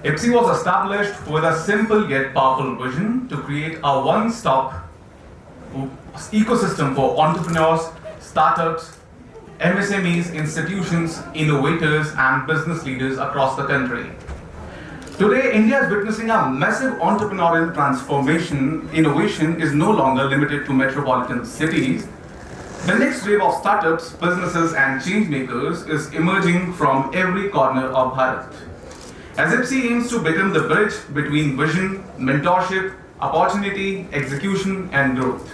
IBSEA was established with a simple yet powerful vision to create a one-stop ecosystem for entrepreneurs, startups, MSMEs, institutions, innovators, and business leaders across the country. Today, India is witnessing a massive entrepreneurial transformation. Innovation is no longer limited to metropolitan cities. The next wave of startups, businesses, and change makers is emerging from every corner of Bharat. As IBSEA aims to become the bridge between vision, mentorship, opportunity, execution, and growth.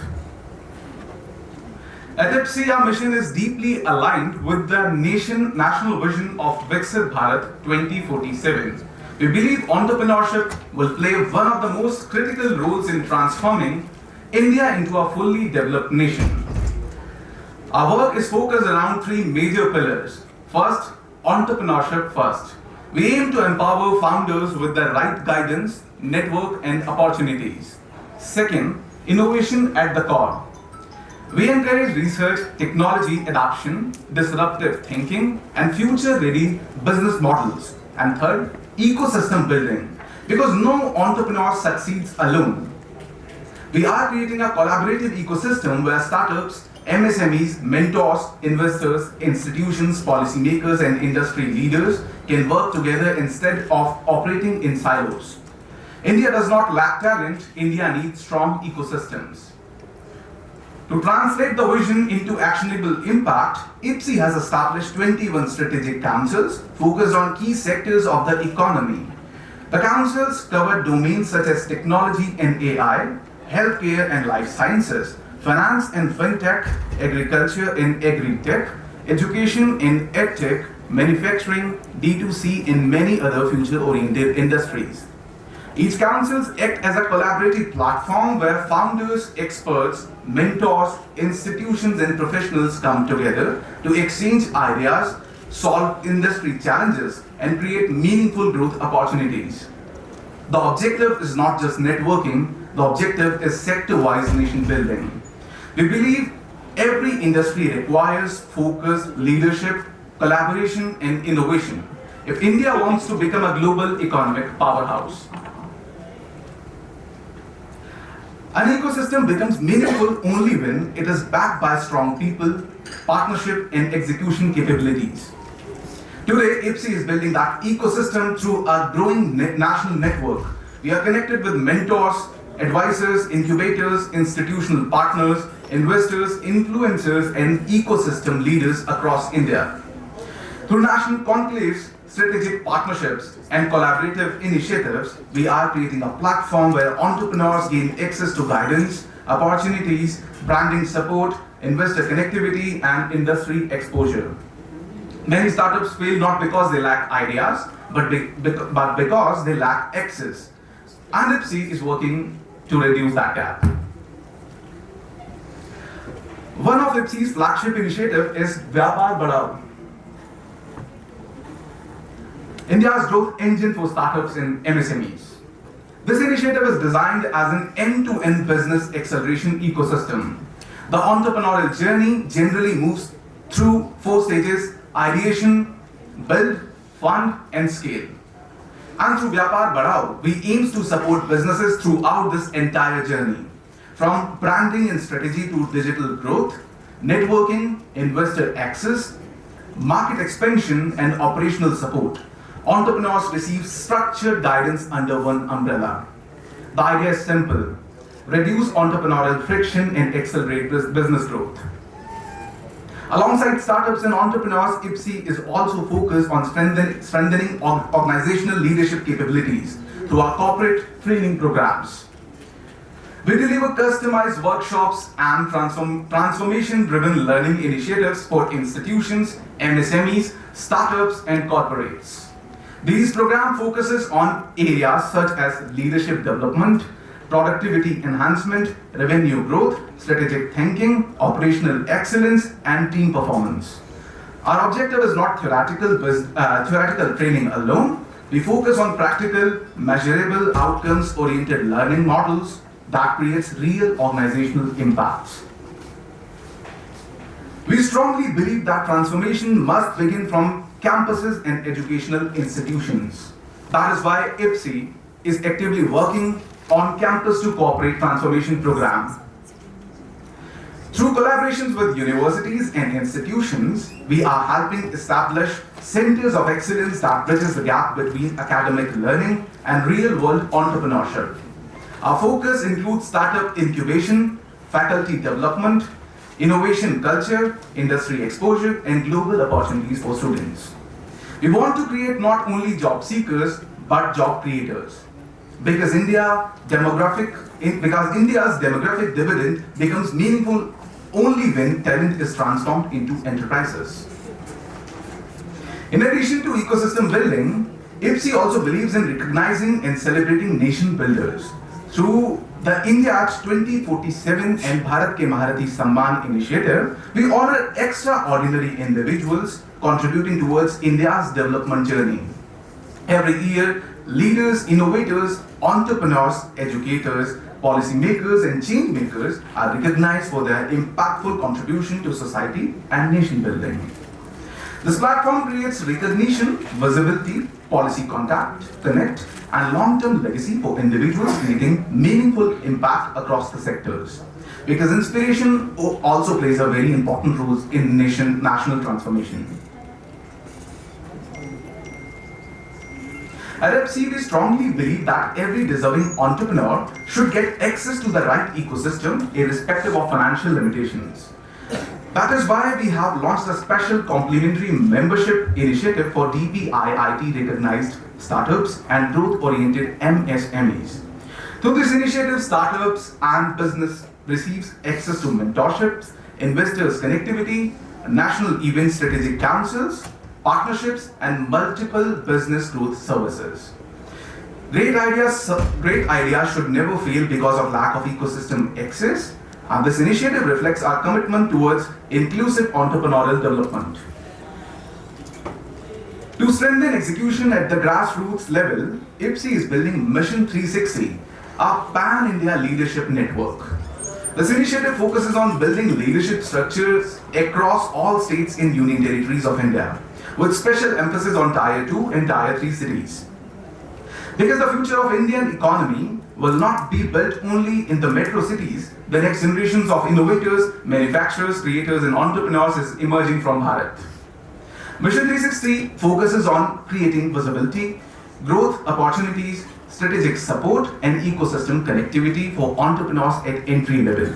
At IBSEA, our mission is deeply aligned with the national vision of Viksit Bharat 2047. We believe entrepreneurship will play one of the most critical roles in transforming India into a fully developed nation. Our work is focused around three major pillars. First, entrepreneurship first. We aim to empower founders with the right guidance, network, and opportunities. Second, innovation at the core. We encourage research, technology adoption, disruptive thinking, and future-ready business models. And third, ecosystem building, because no entrepreneur succeeds alone. We are creating a collaborative ecosystem where startups, MSMEs, mentors, investors, institutions, policymakers, and industry leaders can work together instead of operating in silos. India does not lack talent, India needs strong ecosystems. To translate the vision into actionable impact, IBSEA has established 21 strategic councils focused on key sectors of the economy. The councils cover domains such as technology and AI, healthcare and life sciences, finance and fintech, agriculture and agri-tech, education and edtech, manufacturing, D2C, and many other future-oriented industries. Each council acts as a collaborative platform where founders, experts, mentors, institutions, and professionals come together to exchange ideas, solve industry challenges, and create meaningful growth opportunities. The objective is not just networking, the objective is sector-wise nation building. We believe every industry requires focus, leadership, collaboration, and innovation if India wants to become a global economic powerhouse. An ecosystem becomes meaningful only when it is backed by strong people, partnership, and execution capabilities. Today, IBSEA is building that ecosystem through a growing national network. We are connected with mentors, advisors, incubators, institutional partners, investors, influencers, and ecosystem leaders across India. Through national conclaves, strategic partnerships, and collaborative initiatives, we are creating a platform where entrepreneurs gain access to guidance, opportunities, branding support, investor connectivity, and industry exposure. Many startups fail not because they lack ideas, but because they lack access. And IBSEA is working to reduce that gap. One of IBSEA's flagship initiative is Vyapar Badhao, India's growth engine for startups and MSMEs. This initiative is designed as an end-to-end business acceleration ecosystem. The entrepreneurial journey generally moves through 4 stages: ideation, build, fund, and scale. And through Vyapar Badhao, we aim to support businesses throughout this entire journey, from branding and strategy to digital growth, networking, investor access, market expansion, and operational support. Entrepreneurs receive structured guidance under one umbrella. The idea is simple: reduce entrepreneurial friction and accelerate business growth. Alongside startups and entrepreneurs, IBSEA is also focused on strengthening organizational leadership capabilities through our corporate training programs. We deliver customized workshops and transformation-driven learning initiatives for institutions, MSMEs, startups, and corporates. These programs focuses on areas such as leadership development, productivity enhancement, revenue growth, strategic thinking, operational excellence, and team performance. Our objective is not theoretical training alone. We focus on practical, measurable, outcomes-oriented learning models that creates real organizational impacts. We strongly believe that transformation must begin from campuses and educational institutions. That is why IBSEA is actively working on Campus to Corporate Transformation Program. Through collaborations with universities and institutions, we are helping establish centers of excellence that bridges the gap between academic learning and real-world entrepreneurship. Our focus includes startup incubation, faculty development, innovation culture, industry exposure, and global opportunities for students. We want to create not only job seekers, but job creators. Because India's demographic dividend becomes meaningful only when talent is transformed into enterprises. In addition to ecosystem building, IBSEA also believes in recognizing and celebrating nation builders. Through the India Act 2047 and Bharat Ke Maharati Samman initiative, we honor extraordinary individuals contributing towards India's development journey. Every year, leaders, innovators, entrepreneurs, educators, policymakers, and change makers are recognized for their impactful contribution to society and nation building. This platform creates recognition, visibility, policy contact, connect, and long-term legacy for individuals creating meaningful impact across the sectors. Because inspiration also plays a very important role in national transformation. At IBSEA, we strongly believe that every deserving entrepreneur should get access to the right ecosystem, irrespective of financial limitations. That is why we have launched a special complimentary membership initiative for DPIIT recognized startups and growth-oriented MSMEs. Through this initiative, startups and business receives access to mentorships, investors connectivity, national event strategic councils, partnerships, and multiple business growth services. Great ideas should never fail because of lack of ecosystem access, and this initiative reflects our commitment towards inclusive entrepreneurial development. To strengthen execution at the grassroots level, IBSEA is building Mission 360, a pan-India leadership network. This initiative focuses on building leadership structures across all states and union territories of India, with special emphasis on Tier 2 and Tier 3 cities. Because the future of Indian economy will not be built only in the metro cities, the next generations of innovators, manufacturers, creators, and entrepreneurs is emerging from Bharat. Mission 360 focuses on creating visibility, growth opportunities, strategic support, and ecosystem connectivity for entrepreneurs at entry level.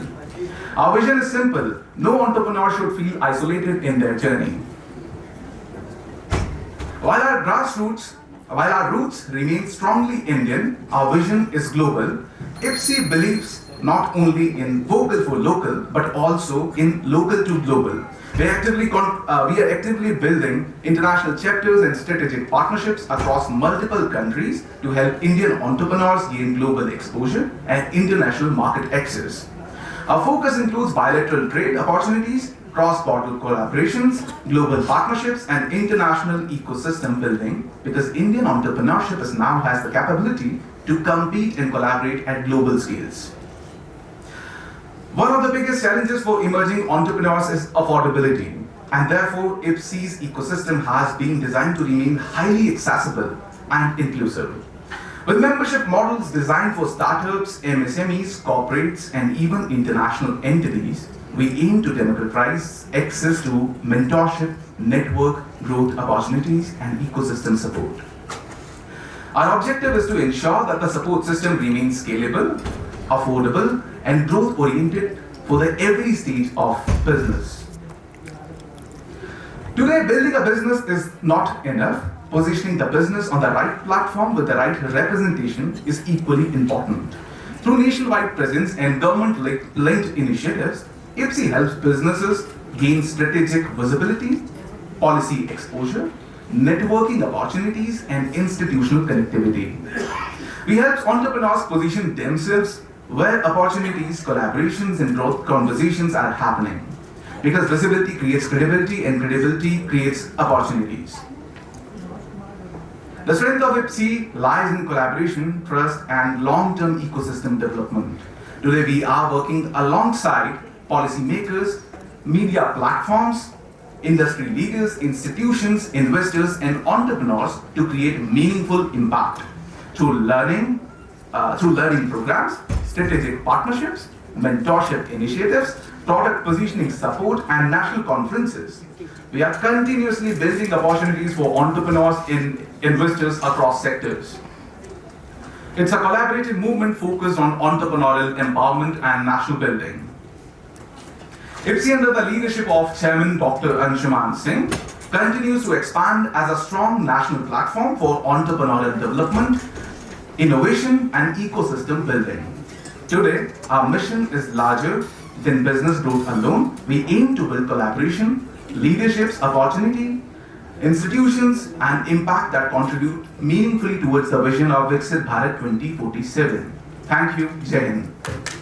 Our vision is simple: no entrepreneur should feel isolated in their journey. While our roots remain strongly Indian, our vision is global. IBSEA believes not only in vocal for local, but also in local to global. We are actively building international chapters and strategic partnerships across multiple countries to help Indian entrepreneurs gain global exposure and international market access. Our focus includes bilateral trade opportunities, cross-border collaborations, global partnerships, and international ecosystem building, because Indian entrepreneurship now has the capability to compete and collaborate at global scales. One of the biggest challenges for emerging entrepreneurs is affordability, and therefore IBSEA's ecosystem has been designed to remain highly accessible and inclusive. With membership models designed for startups, MSMEs, corporates, and even international entities, we aim to democratize access to mentorship, network, growth opportunities, and ecosystem support. Our objective is to ensure that the support system remains scalable, affordable, and growth-oriented for every stage of business. Today, building a business is not enough. Positioning the business on the right platform with the right representation is equally important. Through nationwide presence and government-linked initiatives, IBSEA helps businesses gain strategic visibility, policy exposure, networking opportunities, and institutional connectivity. We help entrepreneurs position themselves where opportunities, collaborations, and growth conversations are happening. Because visibility creates credibility, and credibility creates opportunities. The strength of IBSEA lies in collaboration, trust, and long-term ecosystem development. Today, we are working alongside policymakers, media platforms, industry leaders, institutions, investors, and entrepreneurs to create meaningful impact through learning programs, strategic partnerships, mentorship initiatives, product positioning support, and national conferences. We are continuously building opportunities for entrepreneurs and investors across sectors. It's a collaborative movement focused on entrepreneurial empowerment and national building. IBSEA, under the leadership of Chairman Dr. Anshuman Singh, continues to expand as a strong national platform for entrepreneurial development, innovation, and ecosystem building. Today, our mission is larger than business growth alone. We aim to build collaboration, leadership's opportunity, institutions, and impact that contribute meaningfully towards the vision of Viksit Bharat 2047. Thank you. Jai Hind.